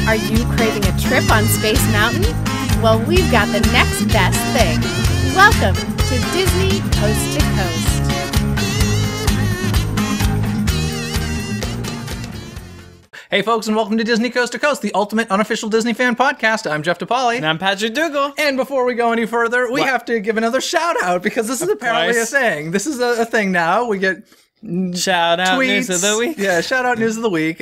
Are you craving a trip on Space Mountain? Well, we've got the next best thing. Welcome to Disney Coast to Coast. Hey folks, and welcome to Disney Coast to Coast, the ultimate unofficial Disney fan podcast. I'm Jeff DePaoli. And I'm Patrick Dougal. And before we go any further, we have to give another shout out because this is apparently a thing. This is a thing now. We get shout out tweets. News of the week. Yeah, shout out news of the week.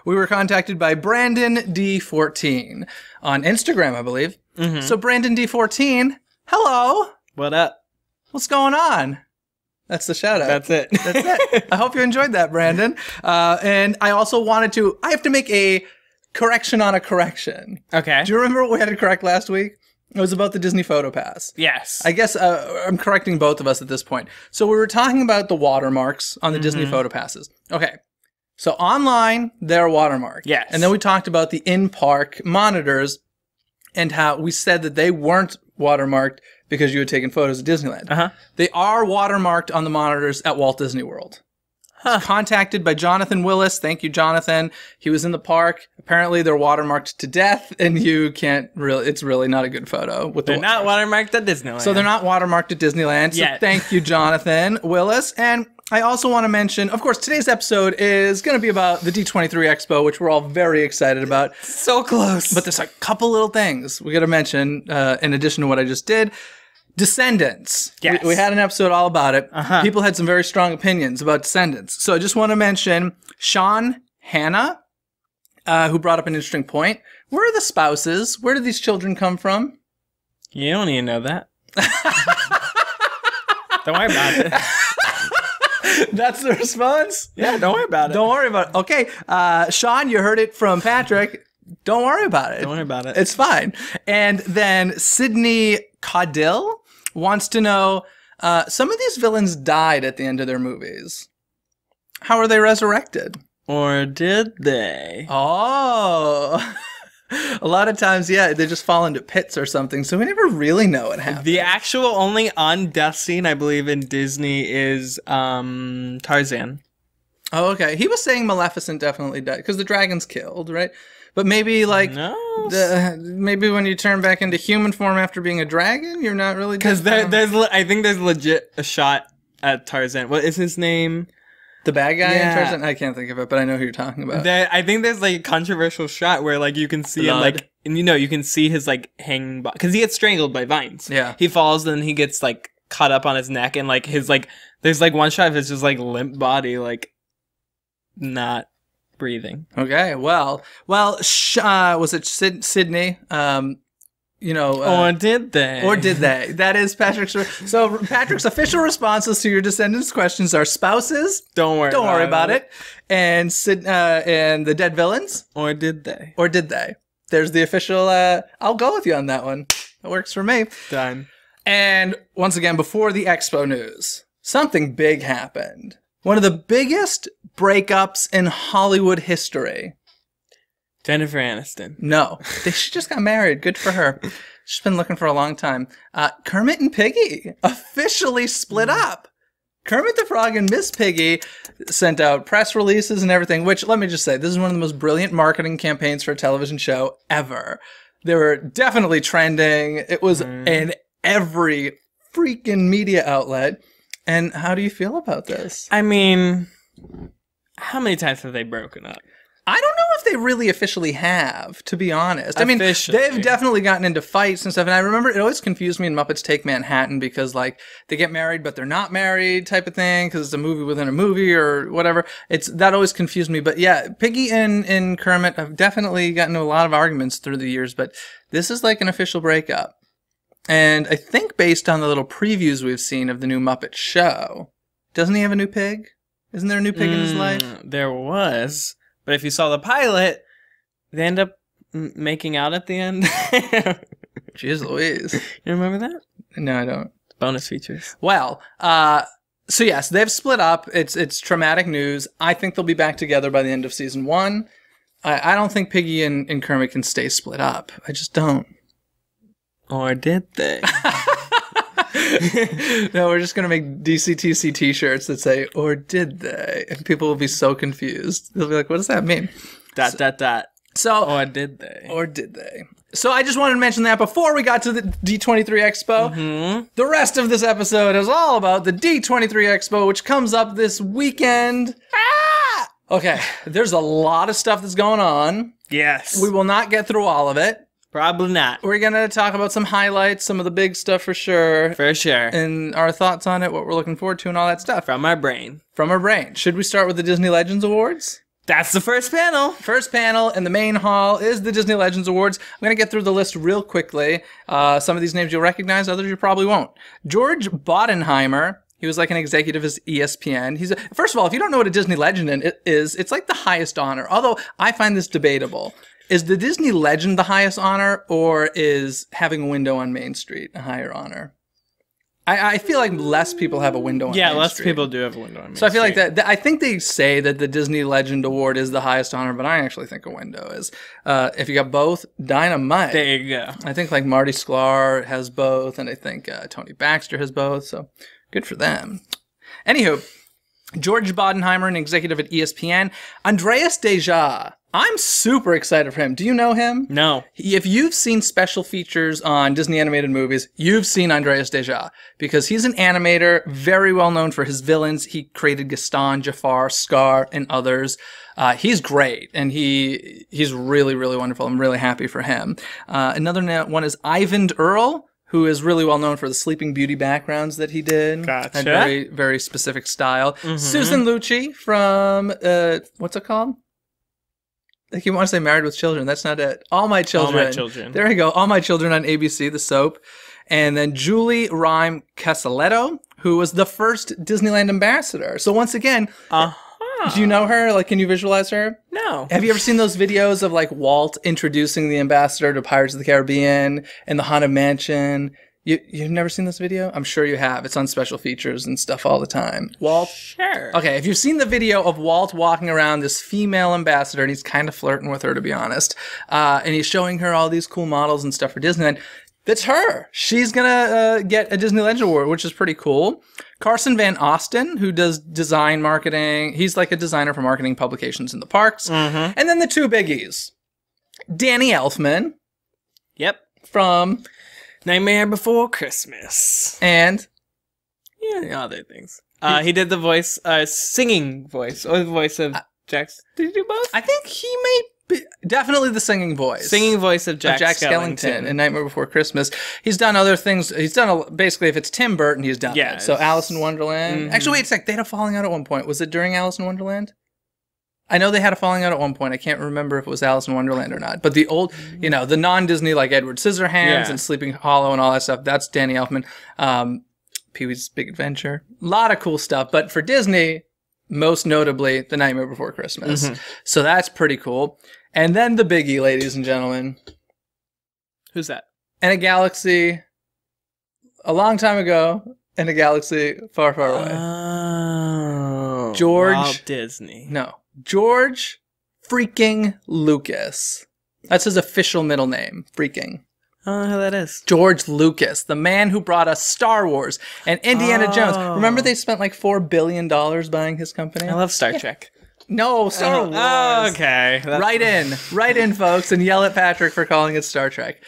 We were contacted by Brandon D14 on Instagram, I believe. Mm-hmm. So Brandon D14, hello. What up? What's going on? That's the shout out. That's it. That's it. I hope you enjoyed that, Brandon. And I also wanted to, I have to make a correction on a correction. Okay. Do you remember what we had to correct last week? It was about the Disney Photo Pass. Yes. I guess I'm correcting both of us at this point. So we were talking about the watermarks on the Disney Photo Passes. Okay. So online, they're watermarked. Yes. And then we talked about the in-park monitors and how we said that they weren't watermarked because you had taken photos of Disneyland. Uh-huh. They are watermarked on the monitors at Walt Disney World. Huh. Contacted by Jonathan Willis. Thank you, Jonathan. He was in the park. Apparently, they're watermarked to death, and you can't really, it's really not a good photo. With They're not watermarked at Disneyland. So they're not watermarked at Disneyland. So thank you, Jonathan Willis. And I also want to mention, of course, today's episode is going to be about the D23 Expo, which we're all very excited about. So close. But there's a couple little things we got to mention in addition to what I just did. Descendants. Yes. We had an episode all about it. People had some very strong opinions about Descendants. So I just want to mention Sean Hanna, who brought up an interesting point. Where are the spouses? Where did these children come from? You don't even know that. Don't worry about it. That's the response? Yeah, don't worry about it. Don't worry about it. Okay, Sean, you heard it from Patrick. Don't worry about it. Don't worry about it. It's fine. And then Sydney Caudill wants to know, some of these villains died at the end of their movies. How are they resurrected? Or did they? Oh. A lot of times, yeah, they just fall into pits or something, so we never really know what happened. The actual only on-death scene, I believe, in Disney is Tarzan. Oh, okay. He was saying Maleficent definitely died, because the dragon's killed, right? But maybe, like, maybe when you turn back into human form after being a dragon, you're not really... Because I think there's legit a shot at Tarzan. What is his name? The bad guy in Tarzan? I can't think of it, but I know who you're talking about. I think there's, like, a controversial shot where, like, you can see him, like... And, you know, you can see his, like, hanging... Because he gets strangled by vines. Yeah. He falls, and he gets, like, caught up on his neck, and, like, his, like... There's, like, one shot of his just, like, limp body, like, not... breathing. Okay, well, was it Sydney? You know, or did they? Or did they? That is Patrick's. So Patrick's official responses to your Descendants questions are spouses. Don't worry about it. And the dead villains. Or did they? Or did they? There's the official. I'll go with you on that one. That works for me. Done. And once again, before the Expo news, something big happened. One of the biggest breakups in Hollywood history. Jennifer Aniston. No. She just got married. Good for her. She's been looking for a long time. Kermit and Piggy officially split up. Kermit the Frog and Miss Piggy sent out press releases and everything, which, let me just say, this is one of the most brilliant marketing campaigns for a television show ever. They were definitely trending. It was in every freaking media outlet. And how do you feel about this? I mean, how many times have they broken up? I don't know if they really officially have, to be honest. I mean, they've definitely gotten into fights and stuff. And I remember it always confused me in Muppets Take Manhattan because, like, they get married, but they're not married type of thing because it's a movie within a movie or whatever. That always confused me. But yeah, Piggy and Kermit have definitely gotten into a lot of arguments through the years. But this is like an official breakup. And I think based on the little previews we've seen of the new Muppet show, doesn't he have a new pig? Isn't there a new pig in his life? There was. But if you saw the pilot, they end up making out at the end. Jeez Louise. You remember that? No, I don't. Bonus features. Well, so yes, they've split up. It's traumatic news. I think they'll be back together by the end of season 1. I don't think Piggy and Kermit can stay split up. I just don't. Or did they? No, we're just going to make DCTC t-shirts that say, or did they? And people will be so confused. They'll be like, what does that mean? Dot. So, or did they? Or did they? So I just wanted to mention that before we got to the D23 Expo. Mm-hmm. The rest of this episode is all about the D23 Expo, which comes up this weekend. Ah! Okay, there's a lot of stuff that's going on. Yes. We will not get through all of it. Probably not. We're going to talk about some highlights, some of the big stuff for sure. For sure. And our thoughts on it, what we're looking forward to, and all that stuff. From our brain. From our brain. Should we start with the Disney Legends Awards? That's the first panel. First panel in the main hall is the Disney Legends Awards. I'm going to get through the list real quickly. Some of these names you'll recognize, others you probably won't. George Bodenheimer. He was like an executive at ESPN. First of all, if you don't know what a Disney Legend is, it's like the highest honor. Although I find this debatable. Is the Disney Legend the highest honor, or is having a window on Main Street a higher honor? I feel like less people have a window on Main Street. Yeah, less people do have a window on Main Street. So I feel like that I think they say that the Disney Legend Award is the highest honor, but I actually think a window is. If you got both, dynamite. There you go. I think like Marty Sklar has both, and I think Tony Baxter has both, so good for them. Anywho, George Bodenheimer, an executive at ESPN. Andreas Deja. I'm super excited for him. Do you know him? No. If you've seen special features on Disney animated movies, you've seen Andreas Deja, because he's an animator, very well known for his villains. He created Gaston, Jafar, Scar, and others. He's great, and he's really, really wonderful. I'm really happy for him. Another one is Ivan Earl, who is really well known for the Sleeping Beauty backgrounds that he did. Gotcha. And very, very specific style. Mm-hmm. Susan Lucci from, what's it called? Like you want to say Married with Children. That's not it. All My Children. All My Children. There we go. All My Children on ABC, the soap. And then Julie Rime Casaletto, who was the first Disneyland ambassador. So once again, do you know her? Like, can you visualize her? No. Have you ever seen those videos of like Walt introducing the ambassador to Pirates of the Caribbean and the Haunted Mansion? You've never seen this video? I'm sure you have. It's on special features and stuff all the time. Walt? Sure. Okay, if you've seen the video of Walt walking around this female ambassador, and he's kind of flirting with her, to be honest, and he's showing her all these cool models and stuff for Disneyland, that's her. She's gonna get a Disney Legend Award, which is pretty cool. Carson Van Osten, who does design marketing. He's like a designer for marketing publications in the parks. Mm-hmm. And then the two biggies. Danny Elfman. Yep. From Nightmare Before Christmas. And? Yeah, other things. He did the voice, singing voice, or the voice of Jax. Did he do both? I think he may be, definitely the singing voice. Singing voice of Jack Skellington in Nightmare Before Christmas. He's done other things. He's done, basically, if it's Tim Burton, he's done it. So Alice in Wonderland. Mm-hmm. Actually, wait a sec. They had a falling out at one point. Was it during Alice in Wonderland? I know they had a falling out at one point. I can't remember if it was Alice in Wonderland or not. But the old, the non-Disney, like Edward Scissorhands and Sleeping Hollow and all that stuff, that's Danny Elfman. Pee-wee's Big Adventure. A lot of cool stuff. But for Disney, most notably, The Nightmare Before Christmas. Mm-hmm. So that's pretty cool. And then the biggie, ladies and gentlemen. Who's that? In a galaxy, a long time ago, in a galaxy far, far away. Oh. George. Walt Disney. No. George freaking Lucas. That's his official middle name. Freaking. I don't know who that is. George Lucas, the man who brought us Star Wars and Indiana Jones. Remember they spent like $4 billion buying his company? I love Star Trek. No, Star Wars. Oh, okay. Write in, folks, and yell at Patrick for calling it Star Trek.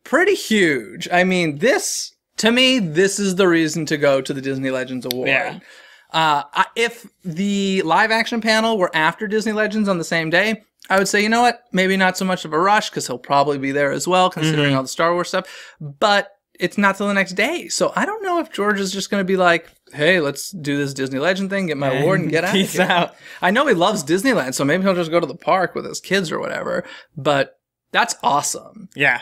Pretty huge. I mean, to me, this is the reason to go to the Disney Legends Award. Yeah. If the live action panel were after Disney Legends on the same day, I would say, you know what? Maybe not so much of a rush, because he'll probably be there as well, considering all the Star Wars stuff. But it's not till the next day. So I don't know if George is just going to be like, hey, let's do this Disney Legend thing, get my award, and get out of here. Peace out. I know he loves Disneyland, so maybe he'll just go to the park with his kids or whatever. But that's awesome. Yeah.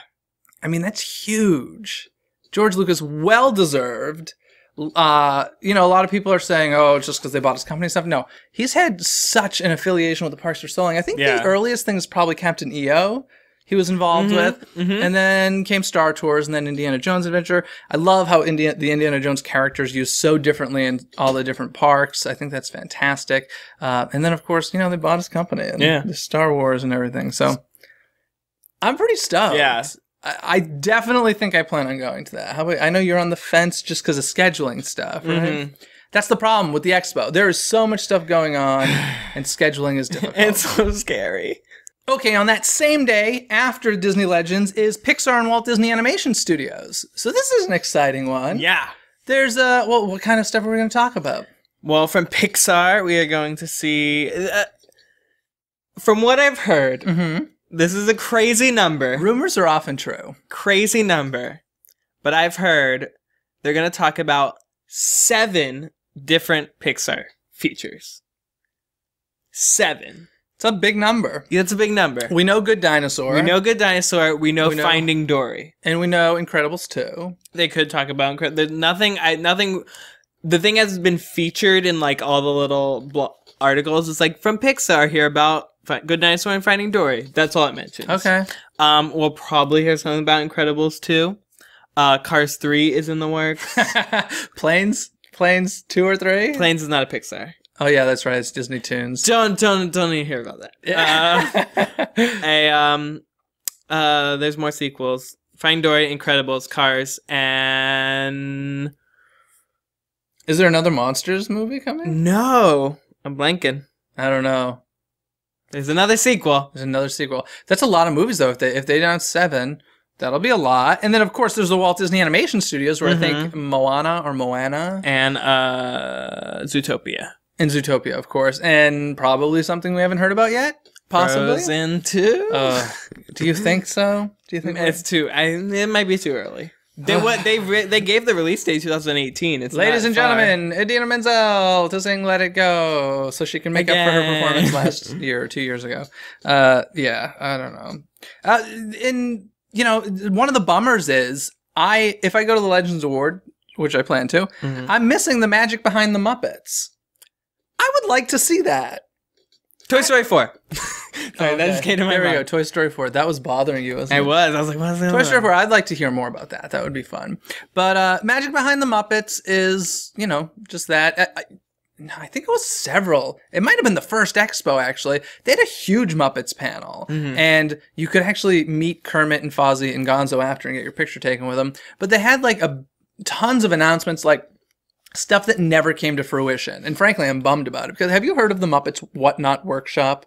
I mean, that's huge. George Lucas, well-deserved. A lot of people are saying, oh, it's just because they bought his company and stuff. No, he's had such an affiliation with the parks for so long. I think the earliest thing is probably Captain EO he was involved with. Mm-hmm. And then came Star Tours and then Indiana Jones Adventure. I love how the Indiana Jones characters used so differently in all the different parks. I think that's fantastic. And then, of course, they bought his company and the Star Wars and everything. So I'm pretty stoked. Yeah. I definitely think I plan on going to that. I know you're on the fence just because of scheduling stuff, right? Mm-hmm. That's the problem with the expo. There is so much stuff going on, and scheduling is difficult. It's so scary. Okay, on that same day after Disney Legends is Pixar and Walt Disney Animation Studios. So this is an exciting one. Yeah. There's what kind of stuff are we going to talk about? Well, from Pixar, we are going to see. From what I've heard, this is a crazy number. Rumors are often true. Crazy number, but I've heard they're going to talk about 7 different Pixar features. 7. It's a big number. Yeah, it's a big number. We know Good Dinosaur. We know Good Dinosaur. We know Finding Dory. And we know Incredibles 2. They could talk about Incredibles. Nothing. The thing has been featured in like all the little articles. It's like from Pixar here about Good Dinosaur and Finding Dory. That's all it mentions. Okay. We'll probably hear something about Incredibles 2. Cars 3 is in the works. Planes 2 or 3. Planes is not a Pixar. Oh yeah, that's right. It's Disney Toons. Don't even hear about that. There's more sequels. Find Dory, Incredibles, Cars, and is there another Monsters movie coming? No, I'm blanking. I don't know. There's another sequel. That's a lot of movies though. If they announce 7, that'll be a lot. And then of course there's the Walt Disney Animation Studios where I think Moana and Zootopia. And Zootopia, of course, and probably something we haven't heard about yet. Possibly. Frozen 2. Do you think so? Do you think it's too? It might be too early. They gave the release date 2018. It's ladies and gentlemen, Idina Menzel to sing "Let It Go" so she can make up for her performance last year or 2 years ago. Yeah, I don't know. And you know, one of the bummers is if I go to the Legends Award, which I plan to, I'm missing the magic behind the Muppets. I would like to see that. Toy Story 4. Sorry, that just came to my mind. There we go, Toy Story 4. That was bothering you, wasn't it? I was like, what's that? Toy Story 4, I'd like to hear more about that. That would be fun. But magic behind the Muppets is, you know, just that. I think it was several. It might have been the first expo, actually. They had a huge Muppets panel. And you could actually meet Kermit and Fozzie and Gonzo after and get your picture taken with them. But they had like tons of announcements, like stuff that never came to fruition. And frankly, I'm bummed about it. Because have you heard of the Muppets Whatnot Workshop?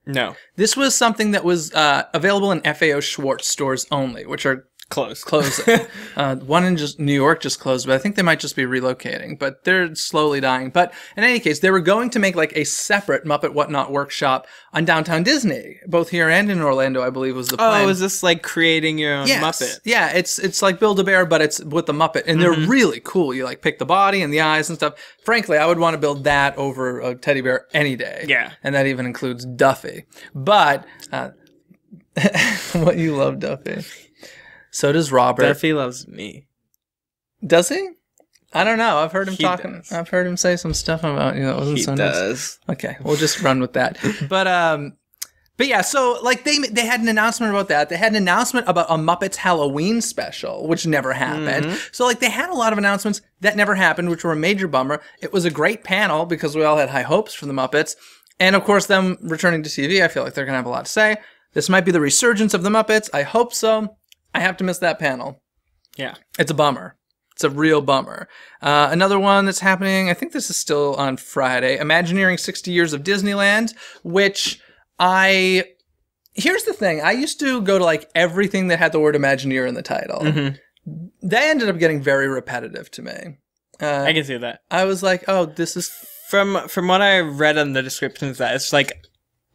No. This was something that was available in FAO Schwartz stores only, which are closing. One in New York just closed, but I think they might just be relocating. But they're slowly dying. But in any case, they were going to make like a separate Muppet Whatnot Workshop on Downtown Disney, both here and in Orlando, I believe was the plan. Oh, is this like creating your own Muppet? Yeah, it's like Build-A-Bear, but it's with the Muppet. And they're really cool. You like pick the body and the eyes and stuff. Frankly, I would want to build that over a teddy bear any day. Yeah. And that even includes Duffy. But what you love, Duffy. So does Robert. Duffy loves me. Does he? I don't know. I've heard him talking. Does. I've heard him say some stuff about you. That wasn't so nice. He does. Okay, we'll just run with that. But yeah. So like they had an announcement about that. They had an announcement about a Muppets Halloween special, which never happened. So like they had a lot of announcements that never happened, which were a major bummer. It was a great panel because we all had high hopes for the Muppets, and of course them returning to TV. I feel like they're gonna have a lot to say. This might be the resurgence of the Muppets. I hope so. I have to miss that panel. Yeah. It's a bummer. It's a real bummer. Another one that's happening, I think this is still on Friday, Imagineering 60 Years of Disneyland, which here's the thing. I used to go to like everything that had the word Imagineer in the title. That ended up getting very repetitive to me. I can see that. I was like, oh, this is... From what I read on the descriptions, that it's like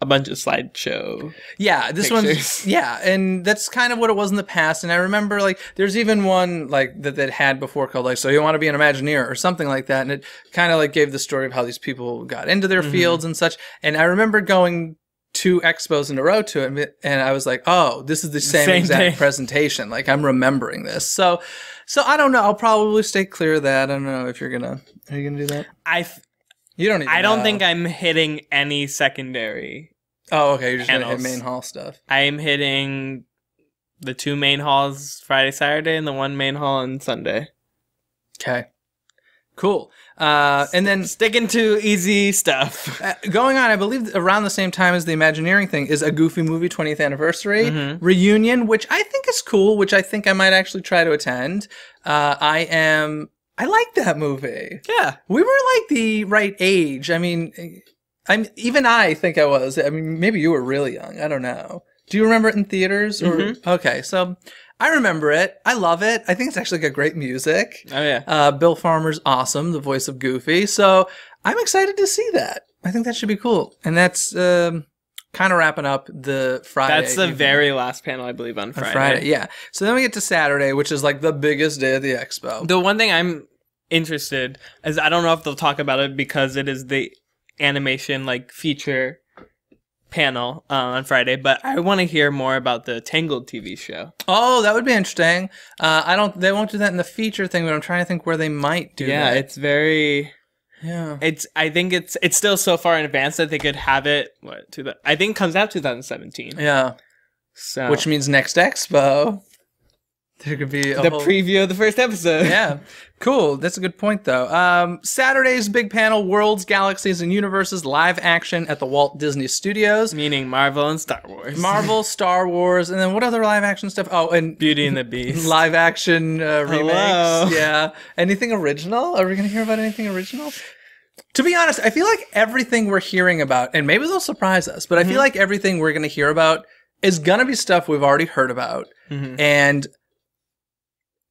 a bunch of slideshow. Yeah, this one's and that's kind of what it was in the past. And I remember like there's even one like that had before called like So You Want to Be an Imagineer or something like that, and it kind of like gave the story of how these people got into their fields and such. And I remember going 2 expos in a row to it, and I was like, oh, this is the same exact presentation. Like I'm remembering this. So I don't know. I'll probably stay clear of that. I don't know if are you gonna do that? You don't even I don't think I'm hitting any secondary. Oh, okay. You're just going to hit main hall stuff. I'm hitting the 2 main halls Friday, Saturday, and the 1 main hall on Sunday. Okay. Cool. And then sticking to easy stuff. Going on, I believe around the same time as the Imagineering thing is a Goofy Movie 20th Anniversary reunion, which I think is cool, which I think I might actually try to attend. I like that movie. Yeah. We were like the right age. I mean, Even I think I was. I mean, maybe you were really young. I don't know. Do you remember it in theaters? Or okay, so I remember it. I love it. I think it's actually got great music. Oh yeah. Bill Farmer's awesome, the voice of Goofy. So I'm excited to see that. I think that should be cool. And that's kind of wrapping up the Friday. That's the very last panel, I believe, on Friday. Yeah. So then we get to Saturday, which is like the biggest day of the expo. The one thing I'm interested is, I don't know if they'll talk about it because it is the animation like feature panel on Friday, but I want to hear more about the Tangled TV show. Oh, that would be interesting. They won't do that in the feature thing, but I'm trying to think where they might do that. Yeah, it's very... Yeah. I think it's still so far in advance that they could have it, I think it comes out 2017. Yeah. So which means next expo, there could be the preview of the first episode. Yeah. Cool. That's a good point, though. Saturday's big panel, Worlds, Galaxies, and Universes live action at the Walt Disney Studios. Meaning Marvel and Star Wars. Marvel, Star Wars, and then what other live action stuff? Oh, and Beauty and the Beast. Live action remakes. Hello. Yeah. Anything original? Are we going to hear about anything original? To be honest, I feel like everything we're hearing about, and maybe they'll surprise us, but I feel like everything we're going to hear about is going to be stuff we've already heard about. And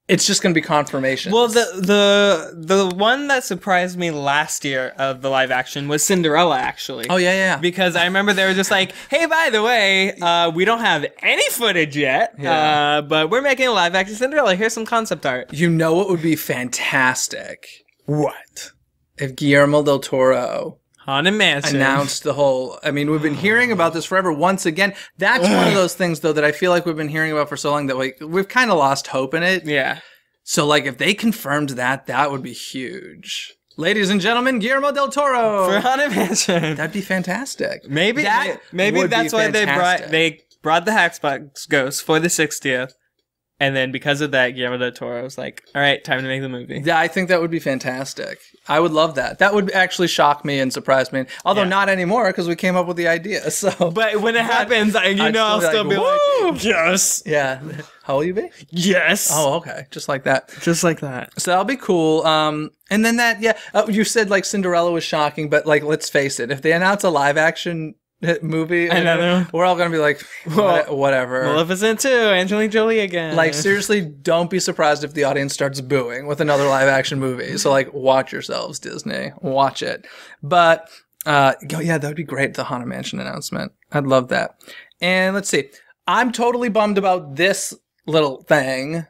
it's just going to be confirmation. Well, the one that surprised me last year of the live action was Cinderella, actually. Oh, yeah. Because I remember they were just like, hey, by the way, we don't have any footage yet, but we're making a live action Cinderella. Here's some concept art. You know what would be fantastic? What? If Guillermo del Toro Haunted Mansion announced the whole... I mean, we've been hearing about this forever. Once again, that's one of those things, though, that I feel like we've been hearing about for so long that we've kind of lost hope in it. Yeah. So, like, if they confirmed that, that would be huge. Ladies and gentlemen, Guillermo del Toro for Haunted Mansion. That'd be fantastic. Maybe that's why they brought the Haxbox Ghost for the 60th. And then because of that, Guillermo del Toro was like, all right, time to make the movie. Yeah, I think that would be fantastic. I would love that. That would actually shock me and surprise me. Although not anymore, because we came up with the idea. So, but when it happens, I'll still be like, yes. Yeah. How will you be? Yes. Oh, okay. Just like that. Just like that. So that'll be cool. And then you said like Cinderella was shocking, but like, let's face it. If they announce a live action movie, we're all gonna be like, whatever. Maleficent 2, Angelina Jolie again. Like, seriously, don't be surprised if the audience starts booing with another live action movie. So like, watch yourselves, Disney. Watch it. But yeah, that would be great, the Haunted Mansion announcement. I'd love that. And let's see. I'm totally bummed about this little thing.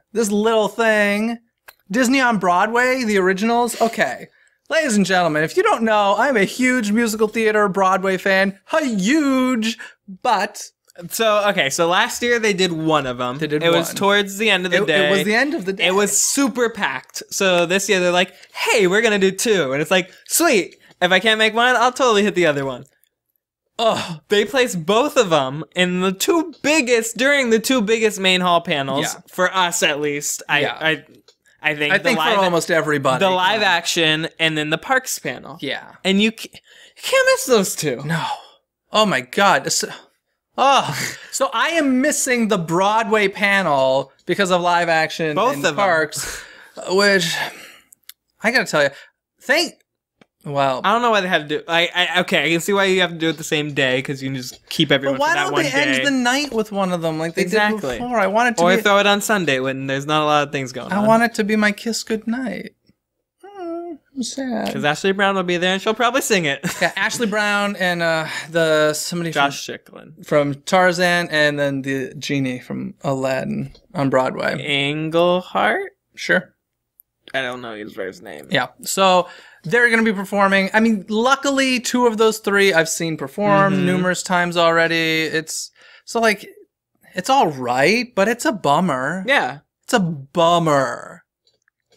Disney on Broadway, the originals. Okay. Ladies and gentlemen, if you don't know, I'm a huge musical theater Broadway fan. Huge, but... So last year they did one of them. It was towards the end of the day. It was the end of the day. It was super packed. So this year they're like, hey, we're going to do two. And it's like, sweet. If I can't make one, I'll totally hit the other one. Oh, they placed both of them in the during the two biggest main hall panels, for us at least. I think for almost everybody. The live action and then the parks panel. Yeah. And you can't miss those two. No. Oh my God. So I am missing the Broadway panel because of live action both of parks, which I gotta tell you, well, I don't know why they had to do. I can see why you have to do it the same day because you can just keep everyone. But for that one day. Why don't they end the night with one of them like they did before? I want it to or throw it on Sunday when there's not a lot of things going on. I want it to be my kiss goodnight. I'm sad because Ashley Brown will be there and she'll probably sing it. Yeah, Ashley Brown and somebody Josh Schicklin from Tarzan, and then the genie from Aladdin on Broadway. Englehart? Sure. I don't know his first name. Yeah. So they're going to be performing. I mean, luckily, two of those three I've seen perform numerous times already. It's all right, but it's a bummer. Yeah. It's a bummer.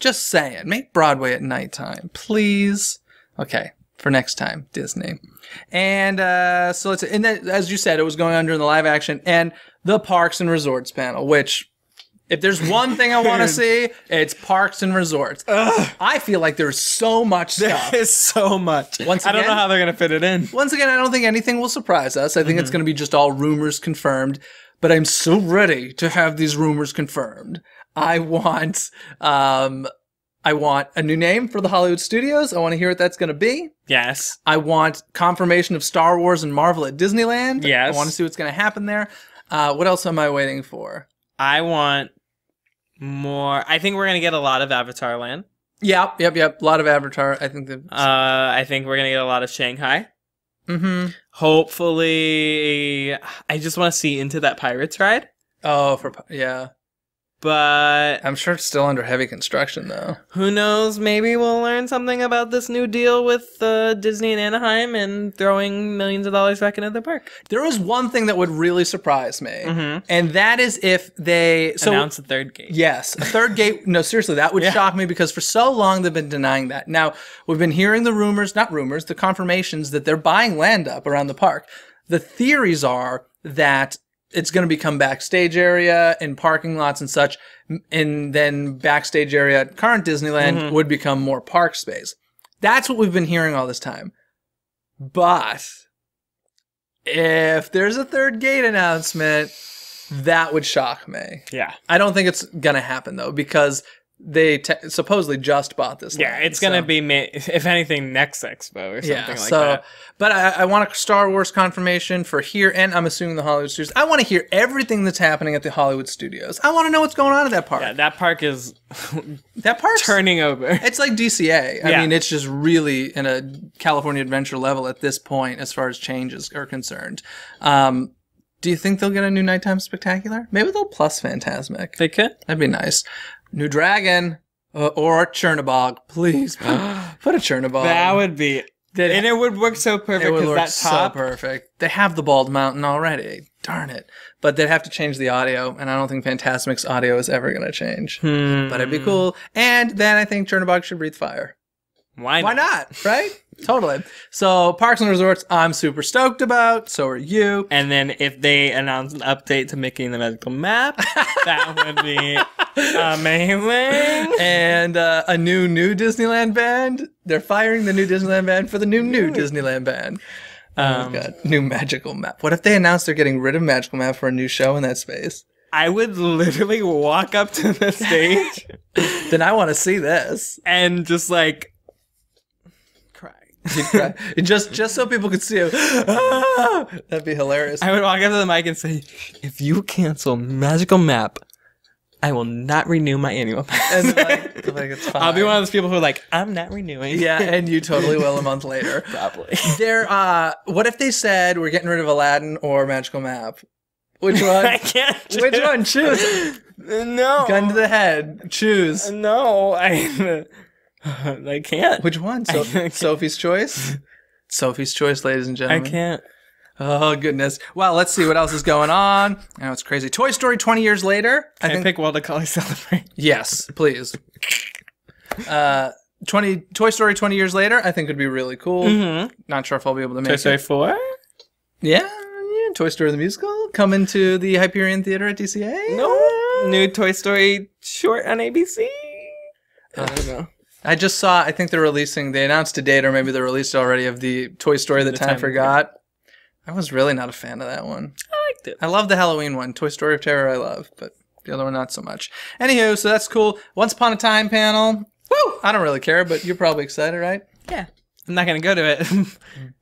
Just saying. Make Broadway at nighttime, please. Okay. For next time, Disney. And so and then, as you said, it was going on during the live action and the Parks and Resorts panel, which... If there's one thing I want to see, it's parks and resorts. Ugh. I feel like there's so much stuff. There is so much. I don't know how they're going to fit it in. Once again, I don't think anything will surprise us. I think it's going to be just all rumors confirmed. But I'm so ready to have these rumors confirmed. I want I want a new name for the Hollywood studios. I want to hear what that's going to be. Yes. I want confirmation of Star Wars and Marvel at Disneyland. Yes. I want to see what's going to happen there. What else am I waiting for? I want more. I think we're going to get a lot of Avatar Land. Yep. A lot of Avatar. I think I think we're going to get a lot of Shanghai. Mm-hmm. Hopefully, I just want to see Into That Pirates ride. Oh, yeah. But I'm sure it's still under heavy construction, though. Who knows? Maybe we'll learn something about this new deal with Disney and Anaheim and throwing millions of dollars back into the park. There was one thing that would really surprise me, and that is if they announce a third gate. Yes, a third gate. No, seriously, that would shock me because for so long they've been denying that. Now, we've been hearing the confirmations that they're buying land up around the park. The theories are that it's going to become backstage area and parking lots and such, and then backstage area at current Disneyland would become more park space. That's what we've been hearing all this time. But if there's a third gate announcement, that would shock me. Yeah. I don't think it's going to happen, though, because they supposedly just bought this land. Yeah, it's going to be, if anything, next Expo or something like that. But I want a Star Wars confirmation for here, and I'm assuming the Hollywood Studios. I want to hear everything that's happening at the Hollywood Studios. I want to know what's going on at that park. Yeah, that park is park's turning over. It's like DCA. I mean, it's just really in a California Adventure level at this point as far as changes are concerned. Do you think they'll get a new Nighttime Spectacular? Maybe they'll plus Fantasmic. They could. That'd be nice. New Dragon or Chernobog, please put a Chernobog. That would be, and it would work so perfect. It would work that top, so perfect. They have the Bald Mountain already. Darn it! But they'd have to change the audio, and I don't think Fantasmic's audio is ever going to change. But it'd be cool. And then I think Chernobog should breathe fire. Why not? Why not? Right? Totally. So Parks and Resorts, I'm super stoked about. So are you. And then if they announce an update to Mickey and the Magical Map, that would be amazing. And a new Disneyland band. They're firing the new Disneyland band for the new Disneyland band. Oh my God. New Magical Map. What if they announce they're getting rid of Magical Map for a new show in that space? I would literally walk up to the stage. Then I want to see this. And just like cry. just so people could see it. That'd be hilarious. I would walk up to the mic and say, if you cancel Magical Map, I will not renew my annual pass. And like it's fine. I'll be one of those people who are like, I'm not renewing. Yeah, and you totally will a month later. Probably. What if they said we're getting rid of Aladdin or Magical Map? Which one? I can't. Which one? Choose. No. Gun to the head. Choose. No, I can't. Which one? Sophie's Choice? Sophie's Choice, ladies and gentlemen. I can't. Oh, goodness. Well, let's see what else is going on. I know it's crazy. Toy Story 20 years later. Can I pick Walt to Color Celebrate? Yes, please. Toy Story 20 years later, I think would be really cool. Not sure if I'll be able to make Toy Story 4? Yeah. Toy Story the Musical coming to the Hyperion Theater at DCA. No. New Toy Story short on ABC. I don't know. I just saw, I think they announced a date, or maybe they released it already, of the Toy Story That Time Forgot. I was really not a fan of that one. I liked it. I love the Halloween one. Toy Story of Terror I love, but the other one not so much. Anywho, so that's cool. Once Upon a Time panel. Woo! I don't really care, but you're probably excited, right? Yeah. I'm not going to go to it.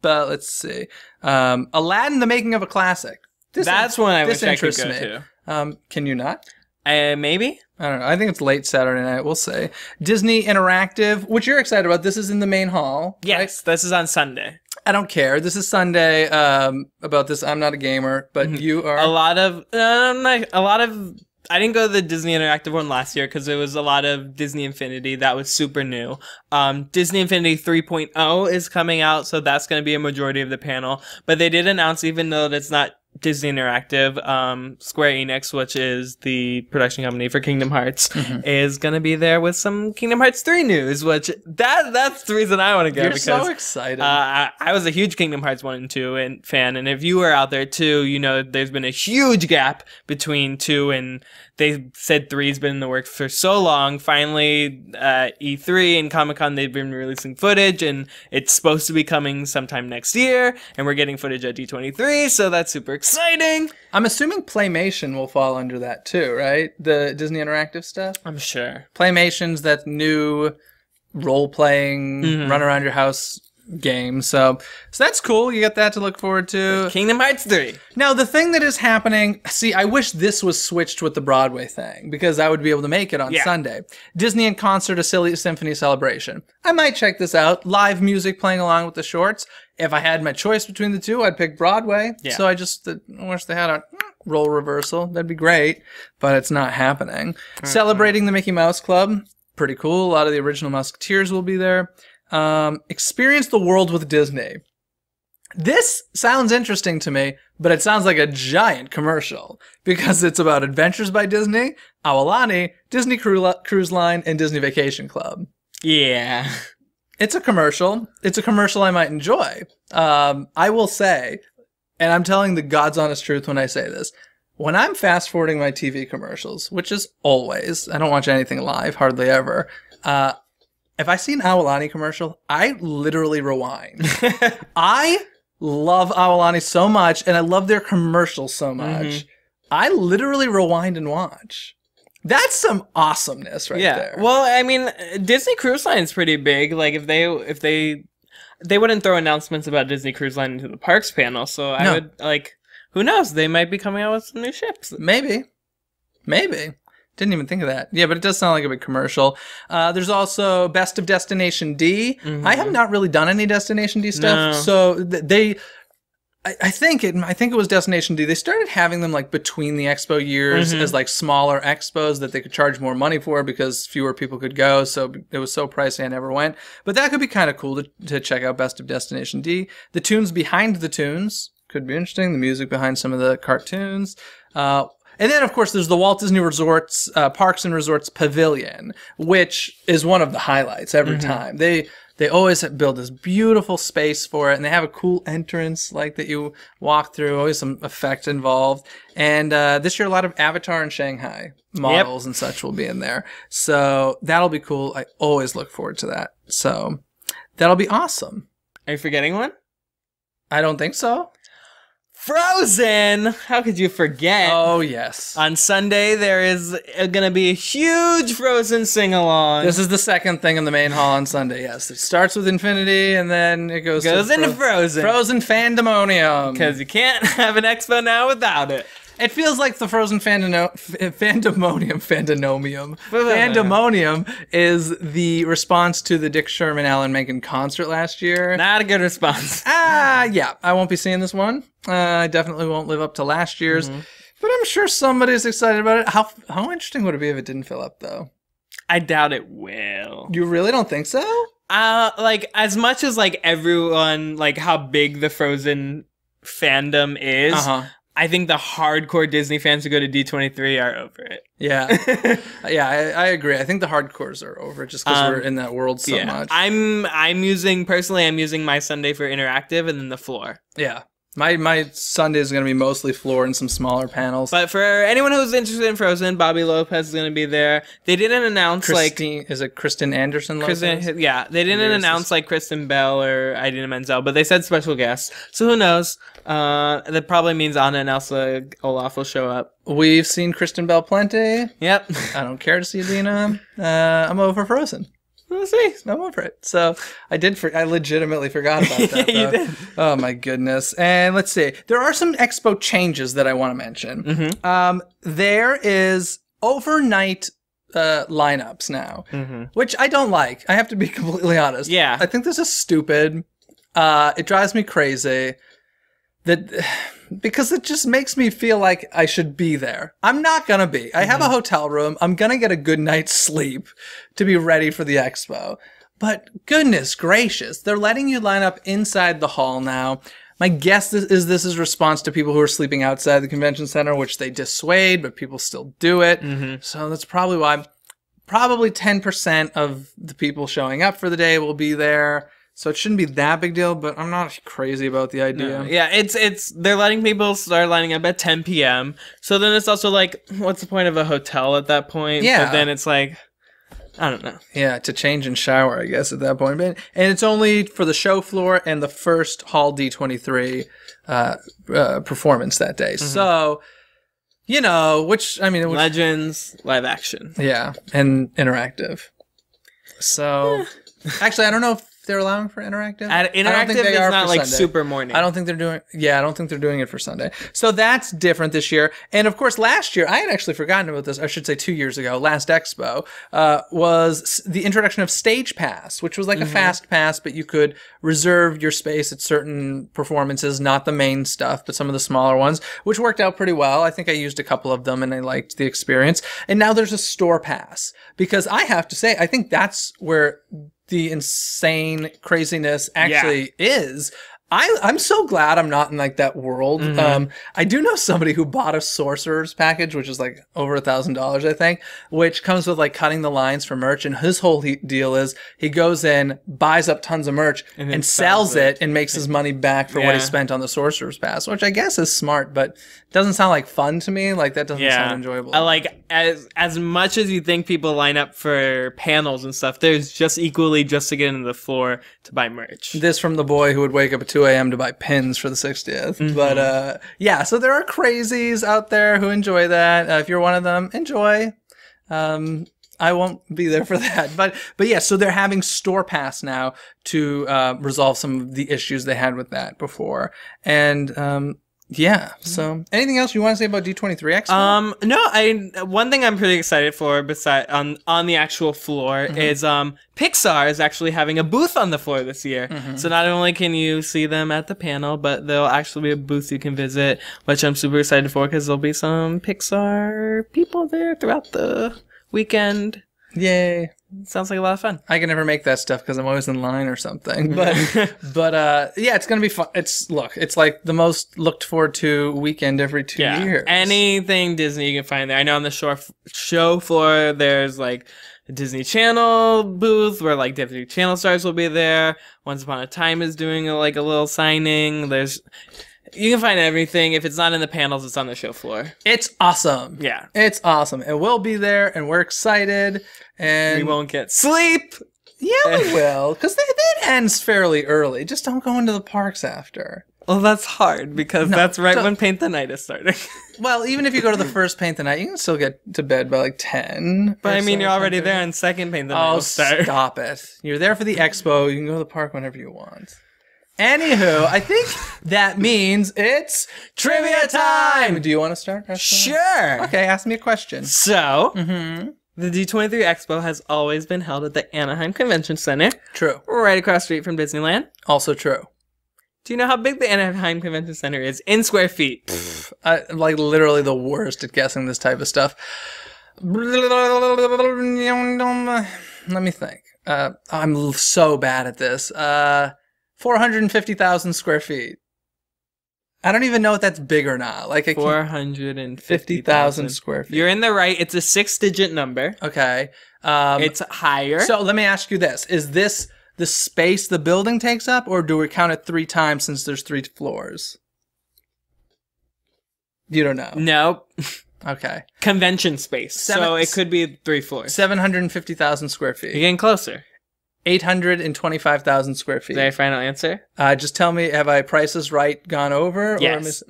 But let's see. Aladdin, the Making of a Classic. That's one I wish I could go to. Can you not? Maybe. I don't know. I think it's late Saturday night. We'll say. Disney Interactive, which you're excited about. This is in the main hall. Yes, right? This is on Sunday. I don't care. This is Sunday. About this, I'm not a gamer, but you are. I didn't go to the Disney Interactive one last year because it was a lot of Disney Infinity. That was super new. Disney Infinity 3.0 is coming out, so that's going to be a majority of the panel. But they did announce, even though that's not Disney Interactive, Square Enix, which is the production company for Kingdom Hearts, is going to be there with some Kingdom Hearts 3 news, which that's the reason I want to go. You're so excited. I was a huge Kingdom Hearts 1 and 2 fan, and if you were out there too, you know there's been a huge gap between 2 and they said 3's been in the works for so long. Finally, E3 and Comic-Con, they've been releasing footage, and it's supposed to be coming sometime next year, and we're getting footage at D23, so that's super exciting. exciting. I'm assuming Playmation will fall under that too, right? The Disney Interactive stuff? I'm sure. Playmation's that new role-playing, run-around-your-house game. So that's cool. You got that to look forward to. Kingdom Hearts 3. Now, the thing that is happening... See, I wish this was switched with the Broadway thing, because I would be able to make it on Sunday. Disney in Concert, a Silly Symphony Celebration. I might check this out. Live music playing along with the shorts. If I had my choice between the two, I'd pick Broadway. Yeah. So I just wish they had a role reversal. That'd be great, but it's not happening. Celebrating the Mickey Mouse Club. Pretty cool. A lot of the original Musketeers will be there. Experience the world with Disney. This sounds interesting to me, but it sounds like a giant commercial because it's about Adventures by Disney, Aulani, Disney Cruise Line, and Disney Vacation Club. Yeah. It's a commercial. It's a commercial I might enjoy. I will say, and I'm telling the God's honest truth when I say this, when I'm fast forwarding my TV commercials, which is always, I don't watch anything live, hardly ever, if I see an Aulani commercial, I literally rewind. I love Aulani so much, and I love their commercials so much. I literally rewind and watch. That's some awesomeness right there. Well, I mean, Disney Cruise Line is pretty big. Like, if they wouldn't throw announcements about Disney Cruise Line into the parks panel, so I would, like, who knows? They might be coming out with some new ships. Maybe. Didn't even think of that. Yeah, but it does sound like a big commercial. There's also Best of Destination D. I have not really done any Destination D stuff, so I think it was Destination D. They started having them like between the expo years as like smaller expos that they could charge more money for because fewer people could go. So it was so pricey I never went. But that could be kind of cool to check out Best of Destination D. The tunes behind the tunes could be interesting. The music behind some of the cartoons. And then, of course, there's the Walt Disney Resorts, Parks and Resorts Pavilion, which is one of the highlights every time. They always build this beautiful space for it, and they have a cool entrance like that you walk through, always some effect involved. And this year, a lot of Avatar and Shanghai models and such will be in there. So that'll be cool. I always look forward to that. So that'll be awesome. Are you forgetting one? I don't think so. Frozen! How could you forget? Oh, yes. On Sunday, there is going to be a huge Frozen sing-along. This is the second thing in the main hall on Sunday, yes. It starts with Infinity, and then it goes into Frozen. Frozen Fandemonium. Because you can't have an expo now without it. It feels like the Frozen Fandomonium is the response to the Dick Sherman Alan Menken concert last year. Not a good response. Yeah. I won't be seeing this one. I definitely won't live up to last year's. But I'm sure somebody's excited about it. How interesting would it be if it didn't fill up, though? I doubt it will. You really don't think so? Like, as much as, like, everyone, like, how big the Frozen fandom is... I think the hardcore Disney fans who go to D23 are over it. Yeah. I agree. I think the hardcores are over it just because we're in that world so much. I'm using my Sunday for interactive and then the floor. Yeah. My Sunday is going to be mostly floor and some smaller panels. But for anyone who's interested in Frozen, Bobby Lopez is going to be there. They didn't announce is it Kristen Anderson Lopez? Yeah, they didn't announce like Kristen Bell or Idina Menzel, but they said special guests. So who knows? That probably means Anna and Elsa Olaf will show up. We've seen Kristen Bell plenty. Yep. I don't care to see Idina. I'm over Frozen. We'll see. I'm over it. So I legitimately forgot about that. You did. Oh my goodness. And let's see. There are some expo changes that I want to mention. There is overnight lineups now, which I don't like. I have to be completely honest. Yeah. I think this is stupid. It drives me crazy. Because it just makes me feel like I should be there. I'm not going to be. I have a hotel room. I'm going to get a good night's sleep to be ready for the expo. But goodness gracious, they're letting you line up inside the hall now. My guess is this is response to people who are sleeping outside the convention center, which they dissuade, but people still do it. So that's probably why. Probably 10% of the people showing up for the day will be there. So it shouldn't be that big deal, but I'm not crazy about the idea. No. Yeah, it's they're letting people start lining up at 10 p.m. So then it's also like, what's the point of a hotel at that point? Yeah. But then it's like, I don't know. Yeah, to change and shower, I guess, at that point. And it's only for the show floor and the first Hall D23 performance that day. So, you know, Legends, live action. Yeah, and interactive. So, actually, I don't know if they're allowing for interactive. Interactive is not like Sunday. Super morning. I don't think they're doing. Yeah, I don't think they're doing it for Sunday. So that's different this year. And of course, last year I had actually forgotten about this. I should say 2 years ago, last Expo was the introduction of Stage Pass, which was like a fast pass, but you could reserve your space at certain performances, not the main stuff, but some of the smaller ones, which worked out pretty well. I think I used a couple of them and I liked the experience. And now there's a store pass because I have to say, I think that's where the insane craziness actually is. I'm so glad I'm not in like that world. I do know somebody who bought a sorcerer's package, which is like over $1,000, I think, which comes with like cutting the lines for merch. And his whole deal is he goes in, buys up tons of merch, and sells it and makes his money back for what he spent on the sorcerer's pass, which I guess is smart, but doesn't sound like fun to me. Like that doesn't sound enjoyable. Like as much as you think people line up for panels and stuff, there's just equally just to get into the floor to buy merch. This from the boy who would wake up at 2 a.m. to buy pins for the 60th. But yeah, so there are crazies out there who enjoy that. If you're one of them, enjoy. I won't be there for that. But yeah, so they're having Store Pass now to resolve some of the issues they had with that before. And yeah. So, anything else you want to say about D23 Expo? No. One thing I'm pretty excited for, beside on the actual floor, is Pixar is actually having a booth on the floor this year. So not only can you see them at the panel, but there'll actually be a booth you can visit, which I'm super excited for because there'll be some Pixar people there throughout the weekend. Yay. Sounds like a lot of fun. I can never make that stuff because I'm always in line or something. But yeah, it's gonna be fun. It's like the most looked forward to weekend every 2 years. Anything Disney you can find there. I know on the show floor there's like a Disney Channel booth where like Disney Channel stars will be there. Once Upon a Time is doing a little signing. You can find everything. If it's not in the panels, it's on the show floor. It's awesome. Yeah. It's awesome. It will be there, and we're excited. And we won't get sleep. Yeah, we will. Because it ends fairly early. Just don't go into the parks after. Well, that's hard, because that's right when Paint the Night is starting. Well, even if you go to the first Paint the Night, you can still get to bed by like 10. But I mean, you're already there on second Paint the Night. Oh, stop it. You're there for the expo. You can go to the park whenever you want. Anywho, I think that means it's trivia time! Do you want to start? Sure! Okay, ask me a question. So, the D23 Expo has always been held at the Anaheim Convention Center. True. Right across the street from Disneyland. Also true. Do you know how big the Anaheim Convention Center is in square feet? I'm like literally the worst at guessing this type of stuff. Let me think. I'm so bad at this. 450,000 square feet. I don't even know if that's big or not. Like 450,000 square feet. You're in the right. It's a 6-digit number. Okay. It's higher. So let me ask you this. Is this the space the building takes up, or do we count it 3 times since there's 3 floors? You don't know. Nope. Okay. Convention space. So it could be 3 floors. 750,000 square feet. You're getting closer. 825,000 square feet. Is that your final answer? Just tell me, have I Prices Right gone over? Yes.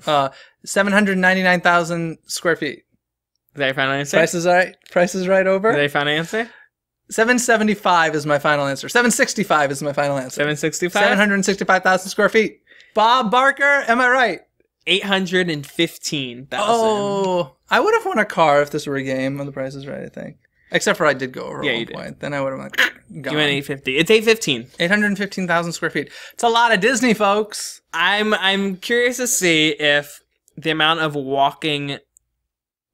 799,000 square feet. Is that your final answer? Prices Right over? Is that your final answer? 775 is my final answer. 765 is my final answer. 765? 765,000 square feet. Bob Barker, am I right? 815,000. Oh, I would have won a car if this were a game on The Price is Right, I think. Except for I did go over at one point. Then I would have gone. You went 850. It's 815. 815,000 square feet. It's a lot of Disney, folks. I'm curious to see if the amount of walking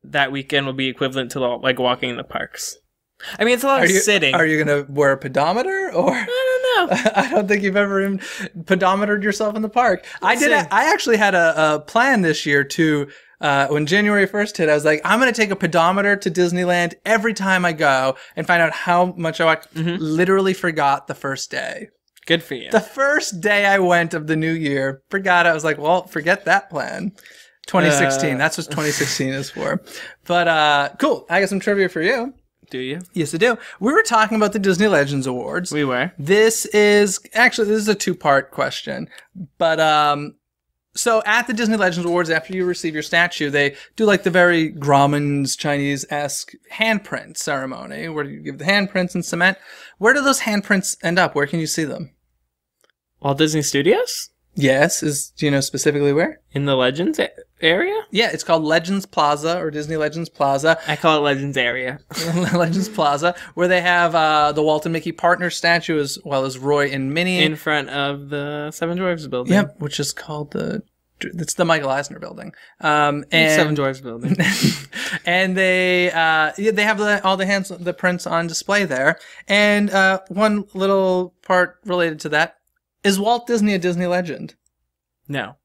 that weekend will be equivalent to like walking in the parks. I mean, it's a lot of sitting. Are you going to wear a pedometer, or I don't know. I don't think you've ever even pedometered yourself in the park. I actually had a plan this year to. When January 1st hit, I was like, I'm going to take a pedometer to Disneyland every time I go and find out how much I walk. Literally forgot the first day. Good for you. The first day I went of the new year, forgot. I was like, well, forget that plan. 2016. That's what 2016 is for. But cool. I got some trivia for you. Do you? Yes, I do. We were talking about the Disney Legends Awards. We were. This is a two-part question. But, so at the Disney Legends Awards, after you receive your statue, they do like the very Grauman's Chinese-esque handprint ceremony, where you give the handprints and cement. Where do those handprints end up? Where can you see them? Walt Disney Studios? Yes. Do you know specifically where? In the Legends area? Yeah, it's called Legends Plaza or Disney Legends Plaza. I call it Legends area. Legends Plaza, where they have the Walt and Mickey partner statue as well as Roy and Minnie. In front of the Seven Dwarfs building. Yep, which is called it's the Michael Eisner building. And Seven Dwarfs building. And they have all the prints on display there. And one little part related to that. Is Walt Disney a Disney legend? No.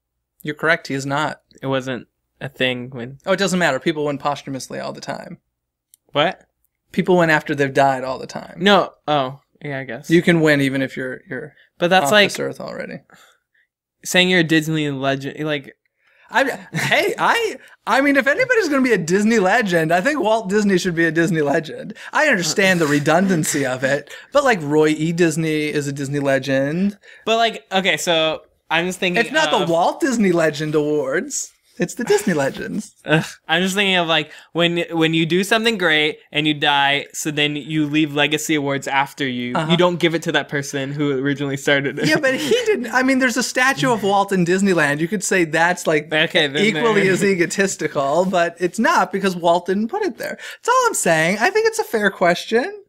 You're correct, he is not. It wasn't a thing when... Oh, it doesn't matter. People win posthumously all the time. What? People win after they've died all the time. No. Oh, yeah, I guess. You can win even if you're but that's off like this earth already. Saying you're a Disney legend, like... I mean, if anybody's going to be a Disney legend, I think Walt Disney should be a Disney legend. I understand the redundancy of it, but like Roy E. Disney is a Disney legend. But like, okay, so I'm just thinking it's not the Walt Disney Legend Awards. It's the Disney Legends. I'm just thinking of like when you do something great and you die, so then you leave legacy awards after you. You don't give it to that person who originally started it. Yeah, but he didn't. I mean, there's a statue of Walt in Disneyland. You could say that's like equally as egotistical, but it's not because Walt didn't put it there. That's all I'm saying. I think it's a fair question.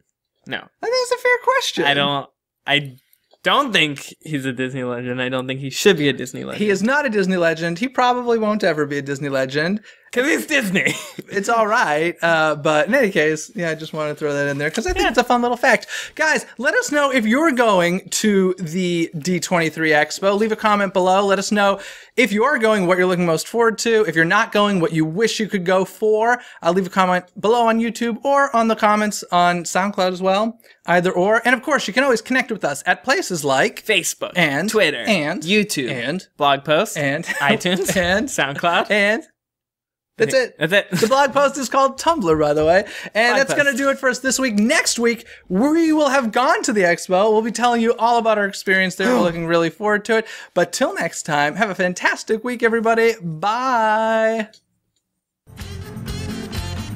No. I think it's a fair question. I don't think he's a Disney legend. I don't think he should be a Disney legend. He is not a Disney legend. He probably won't ever be a Disney legend. Because he's Disney. It's all right. But in any case, yeah, I just wanted to throw that in there because I think it's a fun little fact. Guys, let us know if you're going to the D23 Expo. Leave a comment below. Let us know if you are going, what you're looking most forward to. If you're not going, what you wish you could go for. Leave a comment below on YouTube or on the comments on SoundCloud as well. Either or. And of course, you can always connect with us at places like Facebook and Twitter and YouTube and blog posts and iTunes and SoundCloud and that's it. That's it. The blog post is called Tumblr, by the way. And that's going to do it for us this week. Next week, we will have gone to the expo. We'll be telling you all about our experience there. We're looking really forward to it. But till next time, have a fantastic week, everybody. Bye.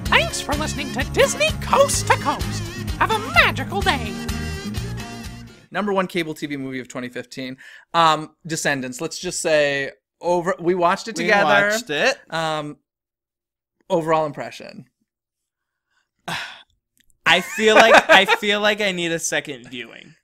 Thanks for listening to Disney Coast to Coast. Have a magical day. #1 cable TV movie of 2015. Descendants. Let's just say we watched it together. We watched it. Overall impression. I feel like I need a second viewing.